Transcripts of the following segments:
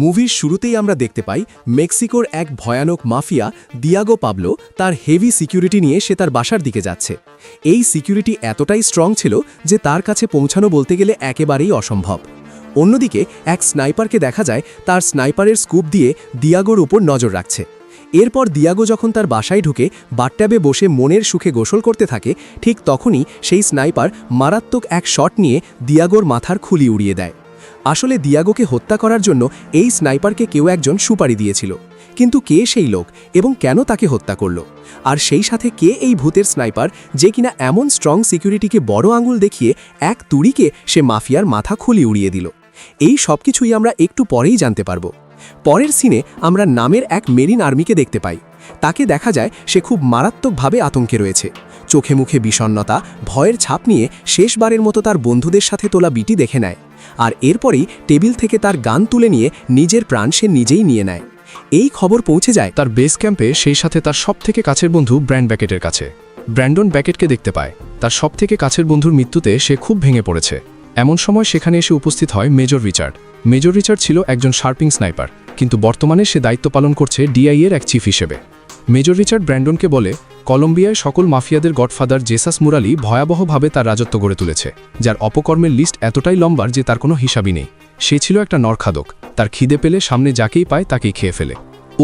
মুভির শুরুতেই আমরা দেখতে পাই মেক্সিকোর এক ভয়ানক মাফিয়া দিয়াগো পাবলো তার হেভি সিকিউরিটি নিয়ে সে তার বাসার দিকে যাচ্ছে। এই সিকিউরিটি এতটাই স্ট্রং ছিল যে তার কাছে পৌঁছানো বলতে গেলে একেবারেই অসম্ভব। অন্যদিকে এক স্নাইপারকে দেখা যায় তার স্নাইপারের স্কুপ দিয়ে দিয়াগোর উপর নজর রাখছে। এরপর দিয়াগো যখন তার বাসায় ঢুকে বাথটবে বসে মনের সুখে গোসল করতে থাকে, ঠিক তখনই সেই স্নাইপার মারাত্মক এক শট নিয়ে দিয়াগোর মাথার খুলি উড়িয়ে দেয়। আসলে দিয়াগোকে হত্যা করার জন্য এই স্নাইপারকে কেউ একজন সুপারি দিয়েছিল, কিন্তু কে সেই লোক এবং কেন তাকে হত্যা করল, আর সেই সাথে কে এই ভূতের স্নাইপার যে কিনা এমন স্ট্রং সিকিউরিটিকে বড় আঙুল দেখিয়ে এক তুড়িকে সে মাফিয়ার মাথা খুলি উড়িয়ে দিল, এই সব কিছুই আমরা একটু পরেই জানতে পারব। পরের সিনে আমরা নামের এক মেরিন আর্মিকে দেখতে পাই। তাকে দেখা যায় সে খুব মারাত্মকভাবে আতঙ্কে রয়েছে। চোখে মুখে বিষণ্ণতা, ভয়ের ছাপ নিয়ে শেষবারের মতো তার বন্ধুদের সাথে তোলা বিটি দেখে নেয়, আর এরপরেই টেবিল থেকে তার গান তুলে নিয়ে নিজের প্রাণ সে নিজেই নিয়ে নেয়। এই খবর পৌঁছে যায় তার বেস ক্যাম্পে, সেই সাথে তার সবথেকে কাছের বন্ধু ব্র্যান্ড ব্যাকেটের কাছে। ব্র্যান্ডন ব্যাকেটকে দেখতে পায়। তার সবথেকে কাছের বন্ধুর মৃত্যুতে সে খুব ভেঙে পড়েছে। এমন সময় সেখানে এসে উপস্থিত হয় মেজর রিচার্ড। মেজর রিচার্ড ছিল একজন শার্পিং স্নাইপার, কিন্তু বর্তমানে সে দায়িত্ব পালন করছে ডিআইএর এক চিফ হিসেবে। মেজর রিচার্ড ব্র্যান্ডনকে বলে, কলম্বিয়ায় সকল মাফিয়াদের গডফাদার জেসাস মুরালি ভয়াবহভাবে তার রাজত্ব গড়ে তুলেছে, যার অপকর্মের লিস্ট এতটাই লম্বা যে তার কোনো হিসাবই নেই। সে ছিল একটা নরখাদক, তার খিদে পেলে সামনে যাকেই পায় তাকেই খেয়ে ফেলে।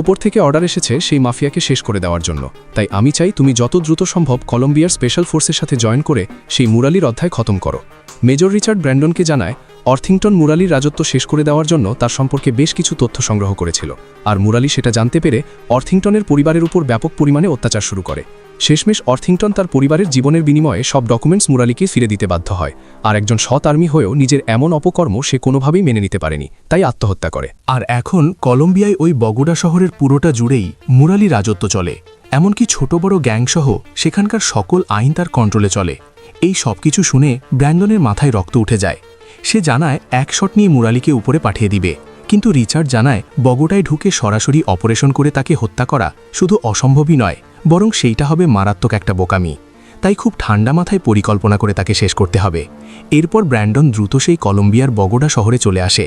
উপর থেকে অর্ডার এসেছে সেই মাফিয়াকে শেষ করে দেওয়ার জন্য, তাই আমি চাই তুমি যত দ্রুত সম্ভব কলম্বিয়ার স্পেশাল ফোর্সের সাথে জয়েন করে সেই মুরালির অধ্যায় খতম করো। মেজর রিচার্ড ব্র্যান্ডনকে জানায় অর্থিংটন মুরালির রাজত্ব শেষ করে দেওয়ার জন্য তার সম্পর্কে বেশ কিছু তথ্য সংগ্রহ করেছিল, আর মুরালি সেটা জানতে পেরে অর্থিংটনের পরিবারের উপর ব্যাপক পরিমাণে অত্যাচার শুরু করে। শেষমেশ অর্থিংটন তার পরিবারের জীবনের বিনিময়ে সব ডকুমেন্টস মুরালিকে ফিরে দিতে বাধ্য হয়, আর একজন সৎ আর্মি হয়েও নিজের এমন অপকর্ম সে কোনোভাবেই মেনে নিতে পারেনি, তাই আত্মহত্যা করে। আর এখন কলম্বিয়ায় ওই বগুড়া শহরের পুরোটা জুড়েই মুরালি রাজত্ব চলে। এমনকি ছোট বড় গ্যাংসহ সেখানকার সকল আইন তার কন্ট্রোলে চলে। এই সব কিছু শুনে ব্র্যান্ডনের মাথায় রক্ত উঠে যায়। সে জানায় এক শট নিয়ে মুরালিকে উপরে পাঠিয়ে দিবে, কিন্তু রিচার্ড জানায় বগুড়ায় ঢুকে সরাসরি অপারেশন করে তাকে হত্যা করা শুধু অসম্ভবই নয়, বরং সেইটা হবে মারাত্মক একটা বোকামি। তাই খুব ঠান্ডা মাথায় পরিকল্পনা করে তাকে শেষ করতে হবে। এরপর ব্র্যান্ডন দ্রুত সেই কলম্বিয়ার বগুড়া শহরে চলে আসে।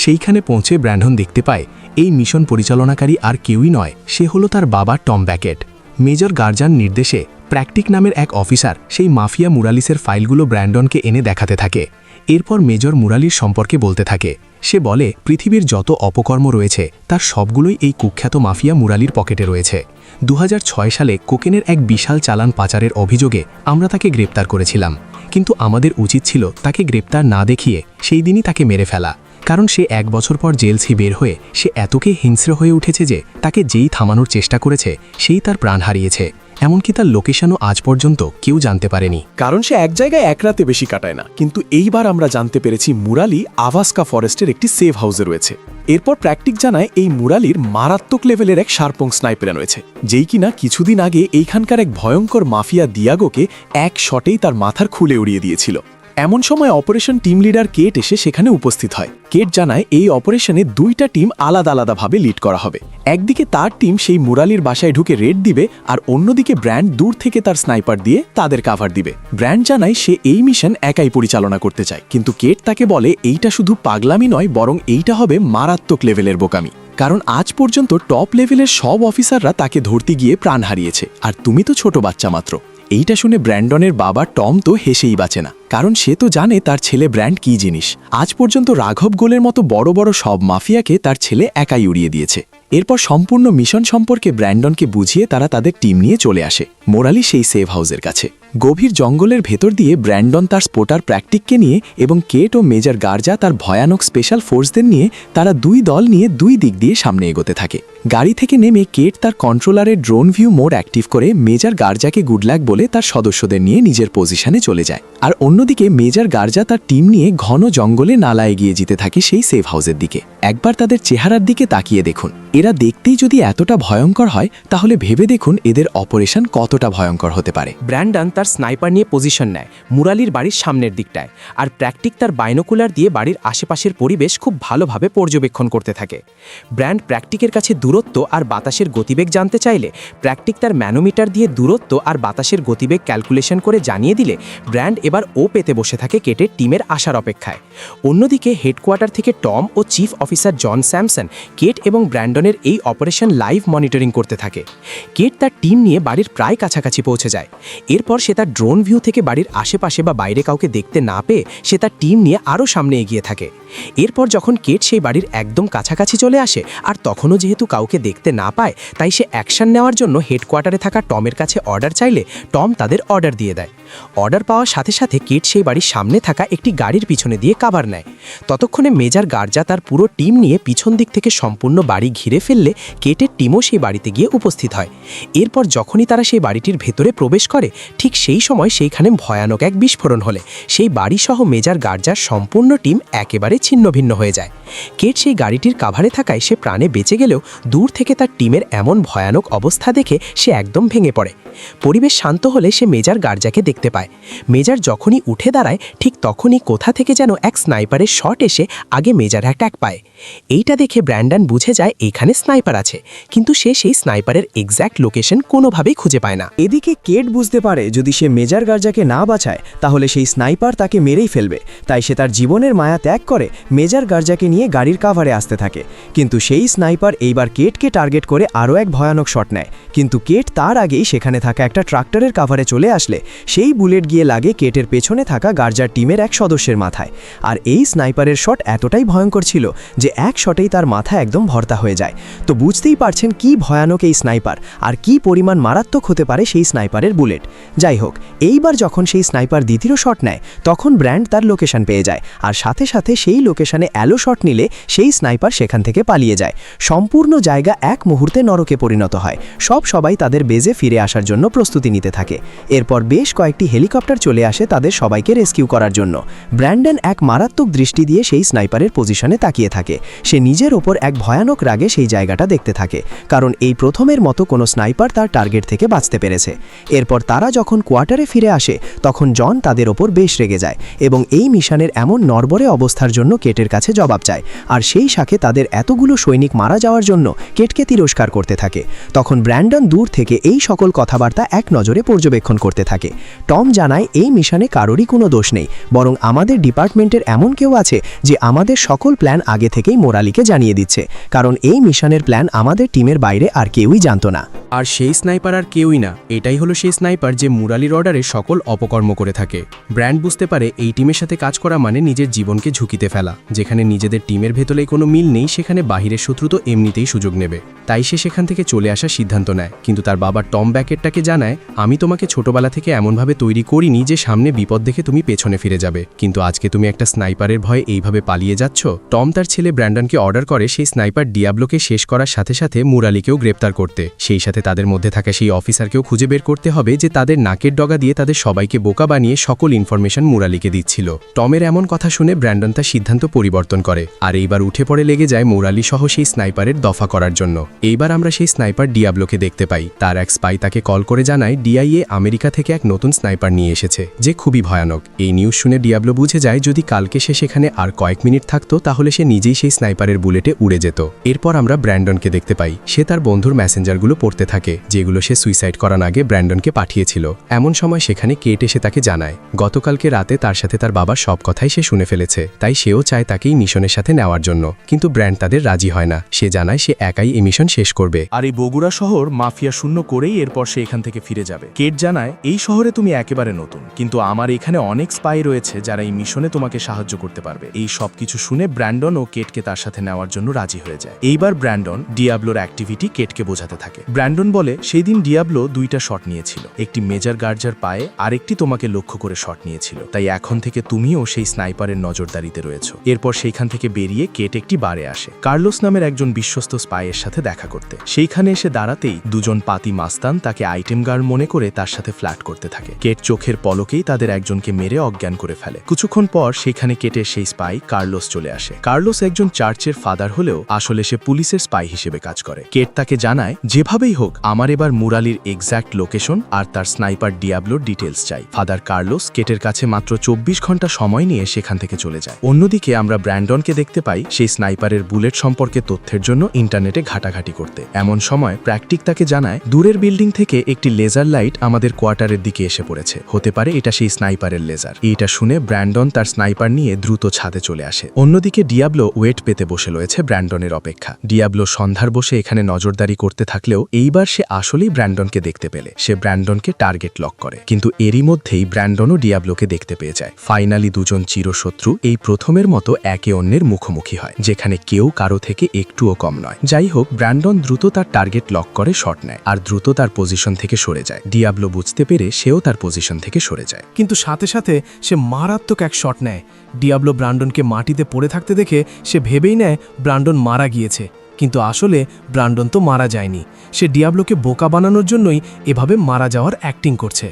সেইখানে পৌঁছে ব্র্যান্ডন দেখতে পায় এই মিশন পরিচালনাকারী আর কেউই নয়, সে হলো তার বাবা টম ব্যাকেট। মেজর গার্জান নির্দেশে প্র্যাকটিক নামের এক অফিসার সেই মাফিয়া মুরালিসের ফাইলগুলো ব্র্যান্ডনকে এনে দেখাতে থাকে। এরপর মেজর মুরালির সম্পর্কে বলতে থাকে। সে বলে পৃথিবীর যত অপকর্ম রয়েছে তার সবগুলোই এই কুখ্যাত মাফিয়া মুরালির পকেটে রয়েছে। 2006 সালে কোকেনের এক বিশাল চালান পাচারের অভিযোগে আমরা তাকে গ্রেপ্তার করেছিলাম, কিন্তু আমাদের উচিত ছিল তাকে গ্রেপ্তার না দেখিয়ে সেই দিনই তাকে মেরে ফেলা, কারণ সে 1 বছর পর জেল থেকে বের হয়ে সে এতটাই হিংস্র হয়ে উঠেছে যে তাকে যেই থামানোর চেষ্টা করেছে সেই তার প্রাণ হারিয়েছে। এমনকি তার লোকেশনও আজ পর্যন্ত কেউ জানতে পারেনি, কারণ সে এক জায়গায় এক রাতে বেশি কাটায় না। কিন্তু এইবার আমরা জানতে পেরেছি মুরালি আভাস্কা ফরেস্টের একটি সেফ হাউসে রয়েছে। এরপর প্র্যাকটিক জানায় এই মুরালির মারাত্মক লেভেলের এক শার্পং স্নাইপার রয়েছে, যেই কিনা কিছুদিন আগে এইখানকার এক ভয়ঙ্কর মাফিয়া দিয়াগোকে এক শটেই তার মাথার খুলে উড়িয়ে দিয়েছিল। এমন সময় অপারেশন টিম লিডার কেট এসে সেখানে উপস্থিত হয়। কেট জানায় এই অপারেশনে 2টা টিম আলাদা আলাদাভাবে লিড করা হবে। একদিকে তার টিম সেই মুরালির বাসায় ঢুকে রেড দিবে, আর অন্যদিকে ব্র্যান্ড দূর থেকে তার স্নাইপার দিয়ে তাদের কাভার দিবে। ব্র্যান্ড জানায় সে এই মিশন একাই পরিচালনা করতে চায়, কিন্তু কেট তাকে বলে এইটা শুধু পাগলামি নয়, বরং এইটা হবে মারাত্মক লেভেলের বোকামি, কারণ আজ পর্যন্ত টপ লেভেলের সব অফিসাররা তাকে ধরতে গিয়ে প্রাণ হারিয়েছে, আর তুমি তো ছোট বাচ্চা মাত্র। এইটা শুনে ব্র্যান্ডনের বাবা টম তো হেসেই বাঁচে না, কারণ সে তো জানে তার ছেলে ব্র্যান্ড কি জিনিস। আজ পর্যন্ত রাঘব গোলের মতো বড় বড় সব মাফিয়াকে তার ছেলে একাই উড়িয়ে দিয়েছে। এরপর সম্পূর্ণ মিশন সম্পর্কে ব্র্যান্ডনকে বুঝিয়ে তারা তাদের টিম নিয়ে চলে আসে মোরালি সেই সেভ হাউসের কাছে। গভীর জঙ্গলের ভেতর দিয়ে ব্র্যান্ডন তার স্পোটার প্র্যাকটিককে নিয়ে এবং কেট ও মেজর গার্জা তার ভয়ানক স্পেশাল ফোর্সদের নিয়ে তারা 2 দল নিয়ে 2 দিক দিয়ে সামনে এগোতে থাকে। গাড়ি থেকে নেমে কেট তার কন্ট্রোলারের ড্রোন ভিউ মোড অ্যাক্টিভ করে মেজর গার্জাকে গুড লাক বলে তার সদস্যদের নিয়ে নিজের পজিশনে চলে যায়। আর অন্যদিকে মেজর গার্জা তার টিম নিয়ে ঘন জঙ্গলে নালা এগিয়ে যেতে থাকে সেই সেভ হাউসের দিকে। একবার তাদের চেহারার দিকে তাকিয়ে দেখুন, এরা দেখতেই যদি এতটা ভয়ঙ্কর হয়, তাহলে ভেবে দেখুন এদের অপারেশন কতটা ভয়ঙ্কর হতে পারে। ব্র্যান্ডন তার স্নাইপার নিয়ে পজিশন নেয় মুরালির বাড়ির সামনের দিকটায়, আর প্র্যাকটিক তার বাইনোকুলার দিয়ে বাড়ির আশেপাশের পরিবেশ খুব ভালোভাবে পর্যবেক্ষণ করতে থাকে। ব্র্যান্ড প্র্যাকটিকের কাছে দূরত্ব দূরত্ব আর বাতাসের গতিবেগ জানতে চাইলে প্র্যাকটিক তার ম্যানোমিটার দিয়ে দূরত্ব আর বাতাসের গতিবেগ ক্যালকুলেশন করে জানিয়ে দিলে ব্র্যান্ড এবার ও পেতে বসে থাকে কেটের টিমের আসার অপেক্ষায়। অন্যদিকে হেডকোয়ার্টার থেকে টম ও চিফ অফিসার জন স্যামসন কেট এবং ব্র্যান্ডনের এই অপারেশন লাইভ মনিটরিং করতে থাকে। কেট তার টিম নিয়ে বাড়ির প্রায় কাছাকাছি পৌঁছে যায়। এরপর সে তার ড্রোন ভিউ থেকে বাড়ির আশেপাশে বা বাইরে কাউকে দেখতে না পেয়ে সে তার টিম নিয়ে আরও সামনে এগিয়ে থাকে। এরপর যখন কেট সেই বাড়ির একদম কাছাকাছি চলে আসে আর তখনও যেহেতু কাউকে দেখতে না পায়, তাই সে অ্যাকশন নেওয়ার জন্য হেডকোয়ার্টারে থাকা টমের কাছে অর্ডার চাইলে টম তাদের অর্ডার দিয়ে দেয়। অর্ডার পাওয়ার সাথে সাথে কেট সেই বাড়ির সামনে থাকা একটি গাড়ির পিছনে দিয়ে কাভার নেয়। ততক্ষণে মেজর গার্জা তার পুরো টিম নিয়ে পিছন দিক থেকে সম্পূর্ণ বাড়ি ঘিরে ফেললে কেটের টিমও সেই বাড়িতে গিয়ে উপস্থিত হয়। এরপর যখনই তারা সেই বাড়িটির ভেতরে প্রবেশ করে, ঠিক সেই সময় সেইখানে ভয়ানক এক বিস্ফোরণ হলে সেই বাড়িসহ মেজর গার্জার সম্পূর্ণ টিম একেবারে ছিন্নভিন্ন হয়ে যায়। কেট সেই গাড়িটির কাভারে থাকায় সে প্রাণে বেঁচে গেলেও দূর থেকে তার টিমের এমন ভয়ানক অবস্থা দেখে সে একদম ভেঙে পড়ে। পরিবেশ শান্ত হলে সে মেজর গার্জাকে দেখতে পায়। মেজর যখনই উঠে দাঁড়ায় ঠিক তখনই কোথা থেকে যেন এক স্নাইপারের শট এসে আগে মেজর অ্যাটাক পায়। এইটা দেখে ব্র্যান্ডন বুঝে যায় এখানে স্নাইপার আছে, কিন্তু সে সেই স্নাইপারের এক্স্যাক্ট লোকেশন কোনোভাবেই খুঁজে পায় না। এদিকে কেট বুঝতে পারে যদি সে মেজর গার্জাকে না বাঁচায় তাহলে সেই স্নাইপার তাকে মেরেই ফেলবে, তাই সে তার জীবনের মায়া ত্যাগ করে মেজর গার্জাকে নিয়ে গাড়ির কাভারে আসতে থাকে। কিন্তু সেই স্নাইপার এইবার কেটকে টার্গেট করে আরও এক ভয়ানক শট নেয়, কিন্তু কেট তার আগেই সেখানে থাকা একটা ট্রাক্টরের কাভারে চলে আসলে সেই বুলেট গিয়ে লাগে কেটের পেছনে থাকা গার্জার টিমের এক সদস্যের মাথায়। আর এই স্নাইপারের শট এতটাই ভয়ঙ্কর ছিল যে এক শটেই তার মাথা একদম ভর্তা হয়ে যায়। তো বুঝতেই পারছেন কি ভয়ানক এই স্নাইপার আর কি পরিমাণ মারাত্মক হতে পারে সেই স্নাইপারের বুলেট। যাই হোক, এইবার যখন সেই স্নাইপার দ্বিতীয় শট নেয় তখন ব্র্যান্ড তার লোকেশন পেয়ে যায়, আর সাথে সাথে সেই লোকেশনে অ্যালো শট নিলে সেই স্নাইপার সেখান থেকে পালিয়ে যায়। সম্পূর্ণ জায়গা এক মুহূর্তে নরকে পরিণত হয়। সবাই তাদের বেজে ফিরে আসার জন্য প্রস্তুতি নিতে থাকে। এরপর বেশ কয়েকটি হেলিকপ্টার চলে আসে তাদের সবাইকে রেস্কিউ করার জন্য। ব্র্যান্ডন এক মারাত্মক দৃষ্টি দিয়ে সেই স্নাইপারের পজিশনে তাকিয়ে থাকে। সে নিজের ওপর এক ভয়ানক রাগে সেই জায়গাটা দেখতে থাকে, কারণ এই প্রথমের মতো কোনো স্নাইপার তার টার্গেট থেকে বাঁচতে পেরেছে। এরপর তারা যখন কোয়ার্টারে ফিরে আসে তখন জন তাদের ওপর বেশ রেগে যায় এবং এই মিশনের এমন নড়বড়ে অবস্থার জন্য কেটের কাছে জবাব চায়। আর সেই সাথে তাদের এতগুলো সৈনিক মারা যাওয়ার জন্য কেটকে তিরস্কার করতে থাকে। তখন ব্র্যান্ডন দূর থেকে এই সকল কথাবার্তা এক নজরে পর্যবেক্ষণ করতে থাকে। টম জানায় এই মিশনে কারোরই কোনো দোষ নেই, বরং আমাদের ডিপার্টমেন্টের এমন কেউ আছে যে আমাদের সকল প্ল্যান আগে থেকেই মোরালিকে জানিয়ে দিচ্ছে, কারণ এই মিশনের প্ল্যান আমাদের টিমের বাইরে আর কেউই জানতো না। আর সেই স্নাইপার আর কেউই না, এটাই হলো সেই স্নাইপার যে মুরালির অর্ডারে সকল অপকর্ম করে থাকে। ব্র্যান্ড বুঝতে পারে এই টিমের সাথে কাজ করা মানে নিজের জীবনকে ঝুঁকিতে ফেলা। যেখানে নিজেদের টিমের ভেতরে কোনো মিল নেই সেখানে বাহিরের শত্রু তো এমনিতেই সুযোগ নেবে। তাই সে সেখান থেকে চলে আসার সিদ্ধান্ত নেয়, কিন্তু তার বাবা টম ব্যাকেটটাকে জানায়, আমি তোমাকে ছোটবেলা থেকে এমনভাবে তৈরি করিনি যে সামনে বিপদ দেখে তুমি পেছনে ফিরে যাবে, কিন্তু আজকে তুমি একটা স্নাইপারের ভয়ে এইভাবে পালিয়ে যাচ্ছ। টম তার ছেলে ব্র্যান্ডনকে অর্ডার করে সেই স্নাইপার ডিয়াবলোকে শেষ করার সাথে সাথে মুরালিকেও গ্রেপ্তার করতে। সেই সাথে তাদের মধ্যে থাকা সেই অফিসারকেও খুঁজে বের করতে হবে যে তাদের নাকের ডগা দিয়ে তাদের সবাইকে বোকা বানিয়ে সকল ইনফরমেশন মুরালিকে দিচ্ছিল। টমের এমন কথা শুনে ব্র্যান্ডন তার সিদ্ধান্ত পরিবর্তন করে আর এইবার উঠে পড়ে লেগে যায় মুরালি সহ সেই স্নাইপারের দফা করার জন্য। এইবার আমরা সেই স্নাইপার ডিয়াবলোকে দেখতে পাই। তার এক স্পাই তাকে কল করে জানায় ডিআইএ আমেরিকা থেকে এক নতুন স্নাইপার নিয়ে এসেছে যে খুবই ভয়ানক। এই নিউজ শুনে ডিয়াবলো বুঝে যায় যদি কালকে সে সেখানে আর কয়েক মিনিট থাকতো তাহলে সে নিজেই সেই স্নাইপারের বুলেটে উড়ে যেত। এরপর আমরা ব্র্যান্ডনকে দেখতে পাই। সে তার বন্ধুর মেসেঞ্জারগুলো পড়তে থাকে যেগুলো সে সুইসাইড করার আগে ব্র্যান্ডনকে পাঠিয়েছিল। এমন সময় সেখানে কেট এসে তাকে জানায় গতকালকে রাতে তার সাথে তার বাবার সব কথাই সে শুনে ফেলেছে, তাই সেও চায় তাকেই মিশনের সাথে নেওয়ার জন্য, কিন্তু ব্র্যান্ড তাদের রাজি হয় না। সে জানায় সে একাই এই মিশন শেষ করবে। আর এই বগুড়া শহর মাফিয়া শূন্য করেই এরপর সে এখান থেকে ফিরে যাবে। কেট জানায় এই শহরে তুমি একেবারে নতুন, কিন্তু আমার এখানে অনেক স্পাই রয়েছে যারা এই মিশনে তোমাকে সাহায্য করতে পারবে। এই সব কিছু শুনে ব্র্যান্ডন ও কেটকে তার সাথে নেওয়ার জন্য রাজি হয়ে যায়। এইবার ব্র্যান্ডন ডিয়াবলোর অ্যাক্টিভিটি কেটকে বোঝাতে থাকে। ব্র্যান্ডন বলে সেই দিন ডিয়াবলো দুইটা শট নিয়েছিল, একটি মেজর গার্জার পায়ে আর একটি তোমাকে লক্ষ্য করে শট নিয়েছিল, তাই এখন থেকে তুমিও সেই স্নাইপারের নজরদারিতে রয়েছো। এরপর সেইখান থেকে বেরিয়ে কেট একটি বারে আসে কার্লোস নামের একজন বিশ্বস্ত স্পাইয়ের সাথে দেখা করতে। সেইখানে এসে দাঁড়াতেই দুজন পাতি মাস্তান তাকে আইটেম গার্ল মনে করে তার সাথে ফ্ল্যাট করতে থাকে। কেট চোখের পলকেই তাদের একজনকে মেরে অজ্ঞান করে ফেলে। কিছুক্ষণ পর সেখানে কেটের সেই স্পাই কার্লোস চলে আসে। কার্লোস একজন চার্চের ফাদার হলেও আসলে সে পুলিশের স্পাই হিসেবে কাজ করে। কেট তাকে জানায়, যেভাবেই হোক আমার এবার মুরালির এক্স্যাক্ট লোকেশন আর তার স্নাইপার ডিয়াবলোর ডিটেলস চাই। ফাদার কার্লোস কেটের কাছে মাত্র 24 ঘন্টা সময় নিয়ে সেখান থেকে চলে যায়। অন্যদিকে আমরা ব্র্যান্ডনকে দেখতে পাই সেই স্নাইপারের বুলেট সম্পর্কে তথ্যের জন্য ইন্টারনেটে ঘাটাঘাটি করতে। এমন সময় প্র্যাকটিক তাকে জানায়, দূরের বিল্ডিং থেকে একটি লেজার লাইট আমাদের কোয়ার্টারের দিকে এসে পড়েছে, হতে পারে এটা সেই স্নাইপারের লেজার। এইটা শুনে ব্র্যান্ডন তার স্নাইপার নিয়ে দ্রুত ছাদে চলে আসে। অন্যদিকে ডিয়াবলো ওয়েট পেতে বসে রয়েছে ব্র্যান্ডনের অপেক্ষা। ডিয়াবলো সন্ধ্যার বসে এখানে নজরদারি করতে থাকলেও এইবার সে আসলেই ব্র্যান্ডনকে দেখতে পেলে সে ব্র্যান্ডনকে টার্গেট লক করে, কিন্তু এরই মধ্যেই ব্র্যান্ডনও ডিয়াবলোকে দেখতে পেয়ে যায়। ফাইনালি দুজন চিরশত্রু এই প্রথমের মতো একে অন্যের মুখোমুখি হয়, যেখানে কেউ কারো থেকে একটুও কম নয়। যাই হোক, ব্র্যান্ডন দ্রুত তার টার্গেট লক করে শট নেয় আর দ্রুত তার পজিশন থেকে সরে যায়। ডিয়াবলো বুঝতে পেরে সেও তার পজিশন থেকে সরে যায়। কিন্তু সাথে সাথে সে মারাত্মক এক শট নেয়। ডিয়াবলো ব্রান্ডনকে মাটিতে পড়ে থাকতে দেখে সে ভেবেই নেয় ব্রান্ডন মারা গিয়েছে, কিন্তু আসলে ব্রান্ডন তো মারা যায়নি। সে ডিয়াবলোকে বোকা বানানোর জন্যই এভাবে মারা যাওয়ার অ্যাক্টিং করছে।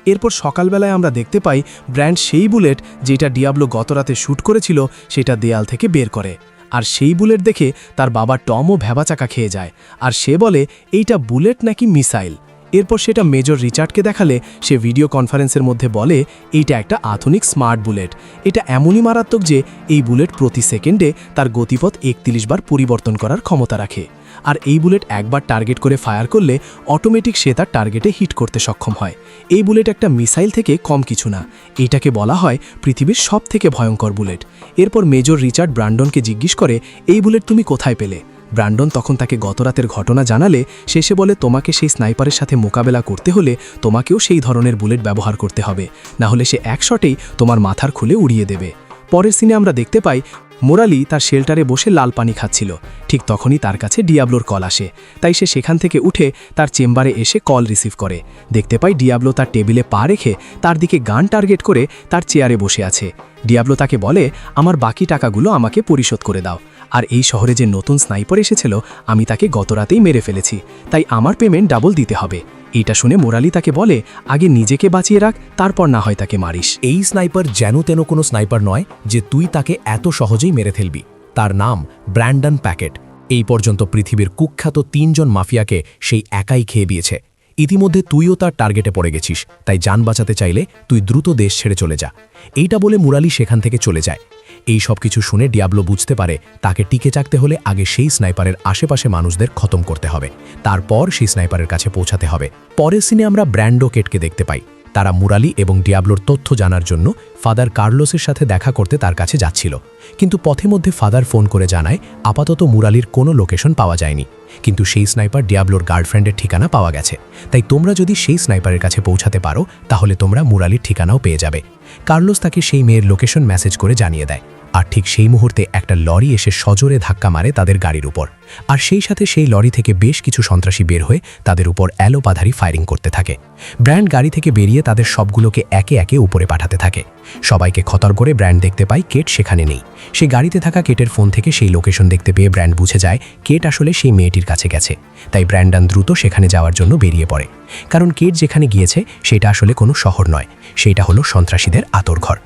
এরপর সকালবেলায় আমরা দেখতে পাই ব্র্যান্ড সেই বুলেট যেটা ডিয়াবলো গতরাতে শ্যুট করেছিল সেটা দেয়াল থেকে বের করে, আর সেই বুলেট দেখে তার বাবা টমও ভ্যাবাচাকা খেয়ে যায়, আর সে বলে এইটা বুলেট নাকি মিসাইল। এরপর সেটা মেজর রিচার্ডকে দেখালে সে ভিডিও কনফারেন্সের মধ্যে বলে এইটা একটা আধুনিক স্মার্ট বুলেট, এটা এমনই মারাত্মক যে এই বুলেট প্রতি সেকেন্ডে তার গতিপথ 31 বার পরিবর্তন করার ক্ষমতা রাখে, আর এই বুলেট একবার টার্গেট করে ফায়ার করলে অটোমেটিক সে তার টার্গেটে হিট করতে সক্ষম হয়। এই বুলেট একটা মিসাইল থেকে কম কিছু না, এইটাকে বলা হয় পৃথিবীর সবথেকে ভয়ঙ্কর বুলেট। এরপর মেজর রিচার্ড ব্রান্ডনকে জিজ্ঞেস করে এই বুলেট তুমি কোথায় পেলে। ব্রান্ডন তখন তাকে গতরাতের ঘটনা জানালে শেষে বলে তোমাকে সেই স্নাইপারের সাথে মোকাবেলা করতে হলে তোমাকেও সেই ধরনের বুলেট ব্যবহার করতে হবে, না হলে সে এক শটেই তোমার মাথার খুলে উড়িয়ে দেবে। পরের সিনে আমরা দেখতে পাই মোরালি তার শেল্টারে বসে লাল পানি খাচ্ছিল। ঠিক তখনই তার কাছে ডিয়াবলোর কল আসে, তাই সে সেখান থেকে উঠে তার চেম্বারে এসে কল রিসিভ করে। দেখতে পাই ডিয়াবলো তার টেবিলে পা রেখে তার দিকে গান টার্গেট করে তার চেয়ারে বসে আছে। ডিয়াবলো তাকে বলে আমার বাকি টাকাগুলো আমাকে পরিশোধ করে দাও, আর এই শহরে যে নতুন স্নাইপার এসেছিল আমি তাকে গতরাতেই মেরে ফেলেছি, তাই আমার পেমেন্ট ডাবল দিতে হবে। এইটা শুনে মোরালি তাকে বলে আগে নিজেকে বাঁচিয়ে রাখ, তারপর না হয় তাকে মারিস। এই স্নাইপার যেন তেন কোনো স্নাইপার নয় যে তুই তাকে এত সহজেই মেরে ফেলবি। তার নাম ব্র্যান্ডন প্যাকেট। এই পর্যন্ত পৃথিবীর কুখ্যাত 3 জন মাফিয়াকে সেই একাই খেয়ে দিয়েছে। ইতিমধ্যে তুইও তার টার্গেটে পড়ে গেছিস, তাই যান বাঁচাতে চাইলে তুই দ্রুত দেশ ছেড়ে চলে যা। এইটা বলে মুরালি সেখান থেকে চলে যায়। এই সব কিছু শুনে ডিয়াবলো বুঝতে পারে তাকে টিকে থাকতে হলে আগে সেই স্নাইপারের আশেপাশে মানুষদের খতম করতে হবে, তারপর সেই স্নাইপারের কাছে পৌঁছাতে হবে। পরের সিনে আমরা ব্র্যান্ডো কেটকে দেখতে পাই। তারা মুরালি এবং ডিয়াবলোর তথ্য জানার জন্য ফাদার কার্লোসের সাথে দেখা করতে তার কাছে যাচ্ছিল, কিন্তু পথে মধ্যে ফাদার ফোন করে জানায় আপাতত মুরালির কোনো লোকেশন পাওয়া যায়নি, কিন্তু সেই স্নাইপার ডিয়াবলোর গার্লফ্রেন্ডের ঠিকানা পাওয়া গেছে। তাই তোমরা যদি সেই স্নাইপারের কাছে পৌঁছাতে পারো তাহলে তোমরা মুরালির ঠিকানাও পেয়ে যাবে। কার্লোস তাকে সেই মেয়ের লোকেশন মেসেজ করে জানিয়ে দেয়, আর ঠিক সেই মুহূর্তে একটা লরি এসে সজোরে ধাক্কা মারে তাদের গাড়ির উপর, আর সেই সাথে সেই লরি থেকে বেশ কিছু সন্ত্রাসী বের হয়ে তাদের উপর এলোপাধারি ফায়ারিং করতে থাকে। ব্র্যান্ড গাড়ি থেকে বেরিয়ে তাদের সবগুলোকে একে একে উপরে পাঠাতে থাকে। সবাইকে খতর করে ব্র্যান্ড দেখতে পায় কেট সেখানে নেই। সে গাড়িতে থাকা কেটের ফোন থেকে সেই লোকেশন দেখতে পেয়ে ব্র্যান্ড বুঝে যায় কেট আসলে সেই মেয়েটির কাছে গেছে। তাই ব্র্যান্ডন দ্রুত সেখানে যাওয়ার জন্য বেরিয়ে পড়ে, কারণ কেট যেখানে গিয়েছে সেটা আসলে কোনো শহর নয়, সেটা হলো সন্ত্রাসীদের আতরঘর।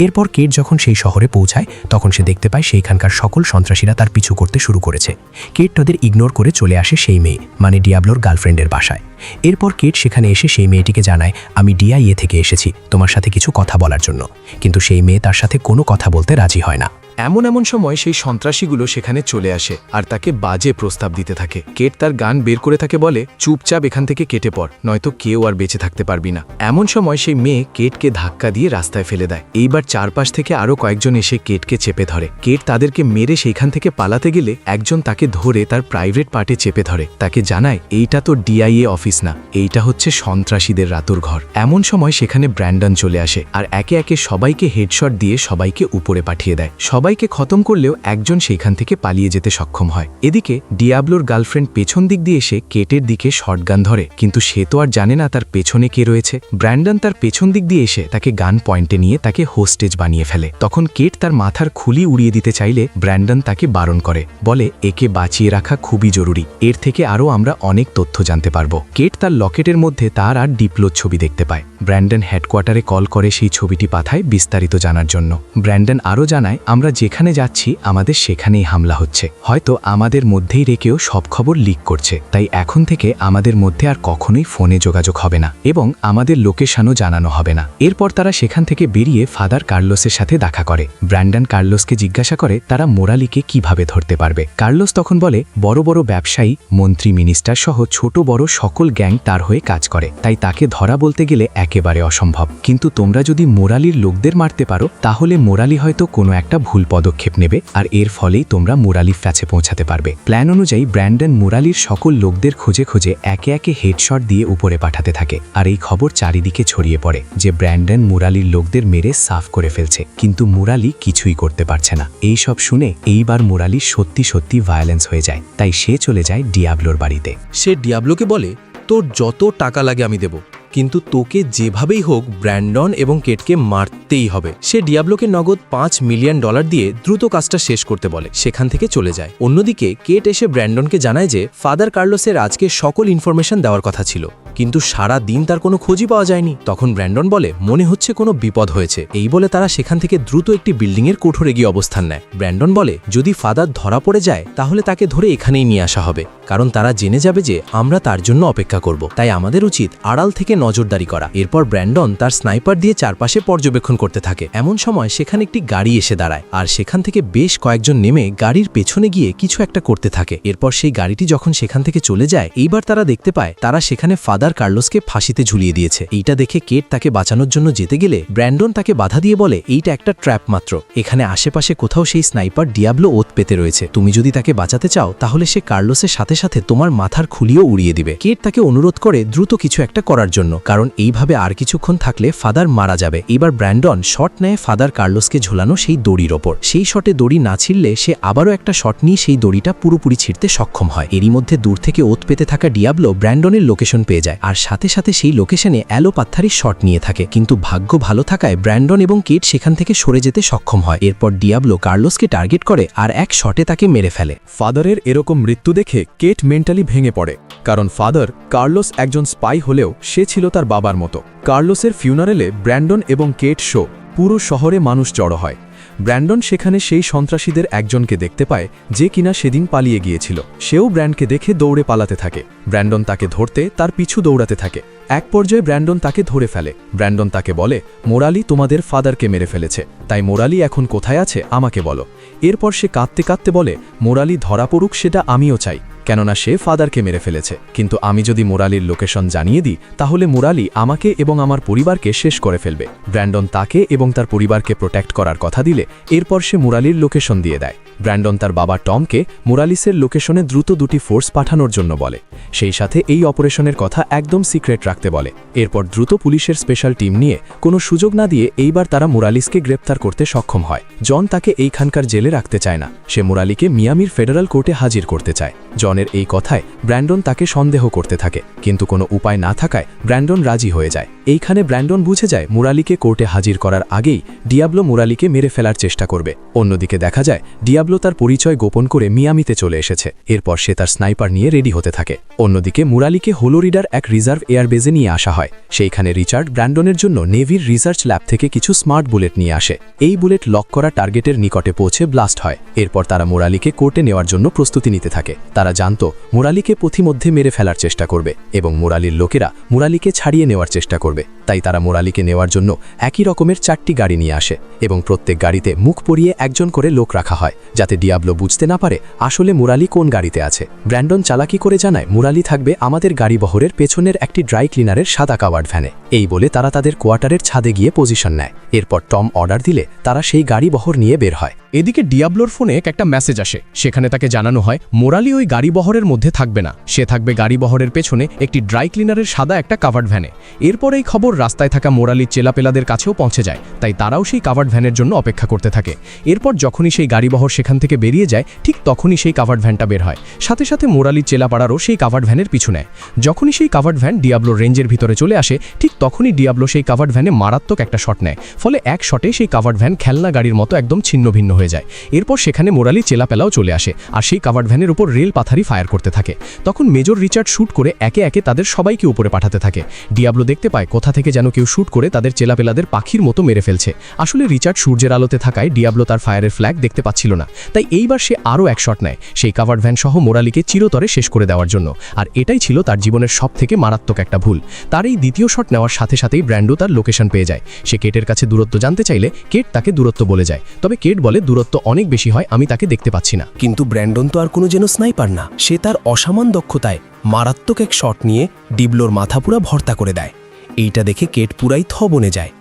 এরপর কেট যখন সেই শহরে পৌঁছায় তখন সে দেখতে পায় সেইখানকার সকল সন্ত্রাসীরা তার পিছু করতে শুরু করেছে। কেট তাদের ইগনোর করে চলে আসে সেই মেয়ে মানে ডিয়াবলোর গার্লফ্রেন্ডের বাসায়। এরপর কেট সেখানে এসে সেই মেয়েটিকে জানায় আমি ডিআইএ থেকে এসেছি তোমার সাথে কিছু কথা বলার জন্য, কিন্তু সেই মেয়ে তার সাথে কোনো কথা বলতে রাজি হয় না। এমন সময় সেই সন্ত্রাসীগুলো সেখানে চলে আসে আর তাকে বাজে প্রস্তাব দিতে থাকে। কেট তার গান বের করে তাকে বলে চুপচাপ এখান থেকে কেটে পড়, নয়তো কেউ আর বেঁচে থাকতে পারবি না। এমন সময় সেই মেয়ে কেটকে ধাক্কা দিয়ে রাস্তায় ফেলে দেয়। এইবার চারপাশ থেকে আরো কয়েকজন এসে কেটকে চেপে ধরে। কেট তাদেরকে মেরে সেইখান থেকে পালাতে গেলে একজন তাকে ধরে তার প্রাইভেট পার্টে চেপে ধরে, তাকে জানায় এইটা তো ডিআইএ অফিস না, এইটা হচ্ছে সন্ত্রাসীদের রাতুর ঘর। এমন সময় সেখানে ব্র্যান্ডন চলে আসে আর একে একে সবাইকে হেডশট দিয়ে সবাইকে উপরে পাঠিয়ে দেয়। সবাই সবাইকে খতম করলেও একজন সেইখান থেকে পালিয়ে যেতে সক্ষম হয়। এদিকে ডিয়াবলোর গার্লফ্রেন্ড পেছন দিক দিয়ে এসে কেটের দিকে শটগান ধরে, কিন্তু সে তো আর জানে না তার পেছনে কে রয়েছে। ব্র্যান্ডন তার পেছন দিক দিয়ে এসে তাকে গান পয়েন্টে নিয়ে তাকে হোস্টেজ বানিয়ে ফেলে। তখন কেট তার মাথার খুলি উড়িয়ে দিতে চাইলে ব্র্যান্ডন তাকে বারণ করে, বলে একে বাঁচিয়ে রাখা খুবই জরুরি, এর থেকে আরও আমরা অনেক তথ্য জানতে পারবো। কেট তার লকেটের মধ্যে তার আর ডিপ্লোর ছবি দেখতে পায়। ব্র্যান্ডন হেডকোয়ার্টারে কল করে সেই ছবিটি পাঠায় বিস্তারিত জানার জন্য। ব্র্যান্ডন আরও জানায়, আমরা যেখানে যাচ্ছি আমাদের সেখানেই হামলা হচ্ছে, হয়তো আমাদের মধ্যেই রেখেও সব খবর লিক করছে, তাই এখন থেকে আমাদের মধ্যে আর কখনোই ফোনে যোগাযোগ হবে না এবং আমাদের লোকেশনও জানানো হবে না। এরপর তারা সেখান থেকে বেরিয়ে ফাদার কার্লোসের সাথে দেখা করে। ব্র্যান্ডন কার্লোসকে জিজ্ঞাসা করে তারা মোরালিকে কিভাবে ধরতে পারবে। কার্লোস তখন বলে, বড় বড় ব্যবসায়ী, মন্ত্রী, মিনিস্টার সহ ছোট বড় সকল গ্যাং তার হয়ে কাজ করে, তাই তাকে ধরা বলতে গেলে একেবারে অসম্ভব। কিন্তু তোমরা যদি মোরালির লোকদের মারতে পারো তাহলে মোরালি হয়তো কোনো একটা ভুল পদক্ষেপ নেবে, আর এর ফলেই তোমরা মোরালির কাছে পৌঁছাতে পারবে। প্ল্যান অনুযায়ী ব্র্যান্ডন মোরালির সকল লোকদের খুঁজে খুঁজে একে একে হেডশট দিয়ে উপরে পাঠাতে থাকে, আর এই খবর চারিদিকে ছড়িয়ে পড়ে যে ব্র্যান্ডন মোরালির লোকদের মেরে সাফ করে ফেলছে, কিন্তু মোরালি কিছুই করতে পারছে না। এই সব শুনে এইবার মোরালি সত্যি সত্যি ভায়োলেন্স হয়ে যায়, তাই সে চলে যায় ডিয়াবলোর বাড়িতে। সে ডিয়াবলোকে বলে, তোর যত টাকা লাগে আমি দেব, কিন্তু তোকে যেভাবেই হোক ব্র্যান্ডন এবং কেটকে মারতেই হবে। সে ডিয়াবলোকে নগদ $5 মিলিয়ন দিয়ে দ্রুত কাজটা শেষ করতে বলে, সেখান থেকে চলে যায়। অন্যদিকে কেট এসে ব্র্যান্ডনকে জানায় যে ফাদার কার্লোসের আজকে সকল ইনফরমেশন দেওয়ার কথা ছিল, কিন্তু সারা দিন তার কোনো খোঁজই পাওয়া যায়নি। তখন ব্র্যান্ডন বলে, মনে হচ্ছে কোনো বিপদ হয়েছে। এই বলে তারা সেখান থেকে দ্রুত একটি বিল্ডিংয়ের কোঠরে গিয়ে অবস্থান নেয়। ব্র্যান্ডন বলে, যদি ফাদার ধরা পড়ে যায় তাহলে তাকে ধরে এখানেই নিয়ে আসা হবে, কারণ তারা জেনে যাবে যে আমরা তার জন্য অপেক্ষা করব, তাই আমাদের উচিত আড়াল থেকে নজরদারি করা। এরপর ব্র্যান্ডন তার স্নাইপার দিয়ে চারপাশে পর্যবেক্ষণ করতে থাকে। এমন সময় সেখানে একটি গাড়ি এসে দাঁড়ায়, আর সেখান থেকে বেশ কয়েকজন নেমে গাড়ির পেছনে গিয়ে কিছু একটা করতে থাকে। এরপর সেই গাড়িটি যখন সেখান থেকে চলে যায়, এইবার তারা দেখতে পায় তারা সেখানে ফাদার কার্লোসকে ফাঁসিতে ঝুলিয়ে দিয়েছে। এইটা দেখে কেট তাকে বাঁচানোর জন্য যেতে গেলে ব্র্যান্ডন তাকে বাধা দিয়ে বলে, এইটা একটা ট্র্যাপ মাত্র, এখানে আশেপাশে কোথাও সেই স্নাইপার ডিয়াবলো ওত পেতে রয়েছে, তুমি যদি তাকে বাঁচাতে চাও তাহলে সে কার্লোসের সাথে সাথে তোমার মাথার খুলিও উড়িয়ে দিবে। কেট তাকে অনুরোধ করে দ্রুত কিছু একটা করার জন্য, কারণ এইভাবে আর কিছুক্ষণ থাকলে ফাদার মারা যাবে। এবার ব্র্যান্ডন শট নেয় ফাদার কার্লোসকে ঝোলানো সেই দড়ির ওপর। সেই শটে দড়ি না ছিঁড়লে সে আবারও একটা শট নিয়ে সেই দড়িটা পুরোপুরি ছিঁড়তে সক্ষম হয়। এরই মধ্যে দূর থেকে ওত পেতে থাকা ডিয়াবলো ব্র্যান্ডনের লোকেশন পেয়ে যায়, আর সাথে সাথে সেই লোকেশনে অ্যালো পাত্থারির শট নিয়ে থাকে, কিন্তু ভাগ্য ভালো থাকায় ব্র্যান্ডন এবং কেট সেখান থেকে সরে যেতে সক্ষম হয়। এরপর ডিয়াবলো কার্লোসকে টার্গেট করে আর এক শটে তাকে মেরে ফেলে। ফাদারের এরকম মৃত্যু দেখে কেট মেন্টালি ভেঙে পড়ে, কারণ ফাদার কার্লোস একজন স্পাই হলেও সে ছিল তার বাবার মতো। কার্লোসের ফিউনারেলে ব্র্যান্ডন এবং কেট শো পুরো শহরে মানুষ জড়ো হয়। ব্র্যান্ডন সেখানে সেই সন্ত্রাসীদের একজনকে দেখতে পায় যে কিনা সেদিন পালিয়ে গিয়েছিল। সেও ব্র্যান্ডকে দেখে দৌড়ে পালাতে থাকে। ব্র্যান্ডন তাকে ধরতে তার পিছু দৌড়াতে থাকে। এক পর্যায়ে ব্র্যান্ডন তাকে ধরে ফেলে। ব্র্যান্ডন তাকে বলে, মোরালি তোমাদের ফাদারকে মেরে ফেলেছে, তাই মোরালি এখন কোথায় আছে আমাকে বলো। এরপর সে কাঁদতে কাঁদতে বলে, মোরালি ধরা পড়ুক সেটা আমিও চাই, কেননা সে ফাদারকে মেরে ফেলেছে, কিন্তু আমি যদি মোরালির লোকেশন জানিয়ে দিই তাহলে মোরালি আমাকে এবং আমার পরিবারকে শেষ করে ফেলবে। ব্র্যান্ডন তাকে এবং তার পরিবারকে প্রোটেক্ট করার কথা দিলে এরপর সে মোরালির লোকেশন দিয়ে দেয়। ব্র্যান্ডন তার বাবা টমকে মোরালিসের লোকেশনে দ্রুত দুটি ফোর্স পাঠানোর জন্য বলে, সেই সাথে এই অপারেশনের কথা একদম সিক্রেট রাখতে বলে। এরপর দ্রুত পুলিশের স্পেশাল টিম নিয়ে কোনো সুযোগ না দিয়ে এইবার তারা মোরালিসকে গ্রেপ্তার করতে সক্ষম হয়। জন তাকে এইখানকার জেলে রাখতে চায় না, সে মোরালিকে মিয়ামির ফেডারাল কোর্টে হাজির করতে চায়। জনের এই কথায় ব্র্যান্ডন তাকে সন্দেহ করতে থাকে, কিন্তু কোনো উপায় না থাকায় ব্র্যান্ডন রাজি হয়ে যায়। এইখানে ব্র্যান্ডন বুঝে যায় মোরালিকে কোর্টে হাজির করার আগেই ডিয়াবলো মোরালিকে মেরে ফেলার চেষ্টা করবে। অন্যদিকে দেখা যায় ডিয়াবলো তার পরিচয় গোপন করে মিয়ামিতে চলে এসেছে। এরপর সে তার স্নাইপার নিয়ে রেডি হতে থাকে। অন্যদিকে মোরালিকে হোলোরিডার এক রিজার্ভ এয়ারবেজে নিয়ে আসা হয়। সেইখানে রিচার্ড ব্র্যান্ডনের জন্য নেভির রিসার্চ ল্যাব থেকে কিছু স্মার্ট বুলেট নিয়ে আসে। এই বুলেট লক করা টার্গেটের নিকটে পৌঁছে ব্লাস্ট হয়। এরপর তারা মোরালিকে কোর্টে নেওয়ার জন্য প্রস্তুতি নিতে থাকে। তারা জানত মোরালিকে পথিমধ্যে মেরে ফেলার চেষ্টা করবে এবং মোরালির লোকেরা মোরালিকে ছাড়িয়ে নেওয়ার চেষ্টা করবে, তাই তারা মোরালিকে নেওয়ার জন্য একই রকমের 4টি গাড়ি নিয়ে আসে এবং প্রত্যেক গাড়িতে মুখ পরিয়ে একজন করে লোক রাখা হয়, যাতে ডিয়াবলো বুঝতে না পারে আসলে মোরালি কোন গাড়িতে আছে। ব্র্যান্ডন চালাকি করে জানায় মোরালি থাকবে আমাদের গাড়ি বহরের পেছনের একটি ড্রাই ক্লিনারের সাদা কাভার্ড ভ্যানে। এই বলে তারা তাদের কোয়ার্টারের ছাদে গিয়ে পজিশন নেয়। এরপর টম অর্ডার দিলে তারা সেই গাড়ি বহর নিয়ে বের হয়। এদিকে ডিয়াবলোর ফোনে একটা মেসেজ আসে, সেখানে তাকে জানানো হয় মোরালি ওই গাড়িবহরের মধ্যে থাকবে না, সে থাকবে গাড়িবহরের পেছনে একটি ড্রাই ক্লিনারের সাদা একটা কাভার্ড ভ্যানে। এরপর এই খবর রাস্তায় থাকা মোরালির চেলাপেলাদের কাছেও পৌঁছে যায়, তাই তারাও সেই কাভার্ড ভ্যানের জন্য অপেক্ষা করতে থাকে। এরপর যখনই সেই গাড়িবহর সেখান থেকে বেরিয়ে যায়, ঠিক তখনই সেই কাভার্ড ভ্যানটা বের হয়, সাথে সাথে মোরালির চেলাপাড়ারও সেই কাভার্ড ভ্যানের পিছু নেয়। যখনই সেই কাভার্ড ভ্যান ডিয়াবলোর রেঞ্জের ভিতরে চলে আসে, ঠিক তখনই ডিয়াবলো সেই কাভার্ড ভ্যানে মারাত্মক একটা শট নেয়, ফলে এক শটে সেই কাভার্ড ভ্যান খেলনা গাড়ির মতো একদম ছিন্ন ভিন্ন হয়ে যায়। এরপর সেখানে মোরালি চেলাপেলাও চলে আসে আর সেই কাভার্ড ভ্যানের উপর রেল পাথারি ফায়ার করতে থাকে। তখন মেজর রিচার্ড শ্যুট করে একে একে তাদের সবাইকে উপরে পাঠাতে থাকে। ডিয়াবলো দেখতে পায় কোথা থেকে যেন কেউ শ্যুট করে তাদের চেলাপেলাদের পাখির মতো মেরে ফেলছে। আসলে রিচার্ড সূর্যের আলোতে থাকায় ডিয়াবলো তার ফায়ারের ফ্ল্যাগ দেখতে পাচ্ছিল না, তাই এইবার সে আরও এক শট নেয় সেই কাভার্ড ভ্যান সহ মোরালিকে চিরতরে শেষ করে দেওয়ার জন্য। আর এটাই ছিল তার জীবনের সবথেকে মারাত্মক একটা ভুল। তার এই দ্বিতীয় শট নেওয়ার সাথে সাথেই ব্র্যান্ডো তার লোকেশন পেয়ে যায়। সে কেটের কাছে দূরত্ব জানতে চাইলে কেট তাকে দূরত্ব বলে যায়, তবে কেট বলে দূরত্ব অনেক বেশি হয়, আমি তাকে দেখতে পাচ্ছি না। কিন্তু ব্র্যান্ডন তো আর কোনো যেন স্নাইপার না, সে তার অসামান্য দক্ষতায় মারাত্মক এক শট নিয়ে ডিবলোর মাথা পুরা ভর্তা করে দেয়। এইটা দেখে কেট পুরাই থ বনে যায়।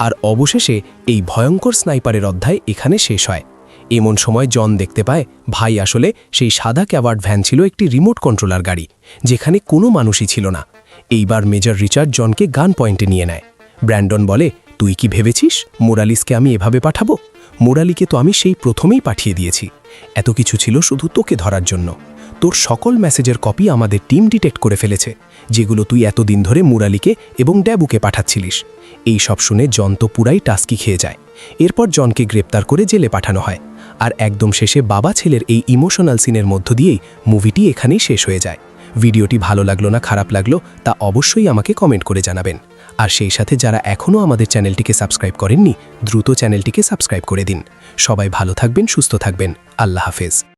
আর অবশেষে এই ভয়ঙ্কর স্নাইপারের অধ্যায় এখানে শেষ হয়। এমন সময় জন দেখতে পায় ভাই আসলে সেই সাদা ক্যাভার্ড ভ্যান ছিল একটি রিমোট কন্ট্রোলার গাড়ি, যেখানে কোনো মানুষই ছিল না। এইবার মেজর রিচার্ড জনকে গান পয়েন্টে নিয়ে নেয়। ব্র্যান্ডন বলে, তুই কি ভেবেছিস মোরালিসকে আমি এভাবে পাঠাবো? মোরালিকে তো আমি সেই প্রথমেই পাঠিয়ে দিয়েছি। এত কিছু ছিল শুধু তোকে ধরার জন্য। তোর সকল মেসেজের কপি আমাদের টিম ডিটেক্ট করে ফেলেছে, যেগুলো তুই এতদিন ধরে মুরালিকে এবং ড্যাবুকে পাঠাচ্ছিলিস। এই সব শুনে জন তো পুরাই টাস্কি খেয়ে যায়। এরপর জনকে গ্রেপ্তার করে জেলে পাঠানো হয়। আর একদম শেষে বাবা ছেলের এই ইমোশনাল সিনের মধ্য দিয়েই মুভিটি এখানেই শেষ হয়ে যায়। ভিডিওটি ভালো লাগলো না খারাপ লাগলো তা অবশ্যই আমাকে কমেন্ট করে জানাবেন। আর সেই সাথে যারা এখনও আমাদের চ্যানেলটিকে সাবস্ক্রাইব করেননি, দ্রুত চ্যানেলটিকে সাবস্ক্রাইব করে দিন। সবাই ভালো থাকবেন, সুস্থ থাকবেন। আল্লাহ হাফেজ।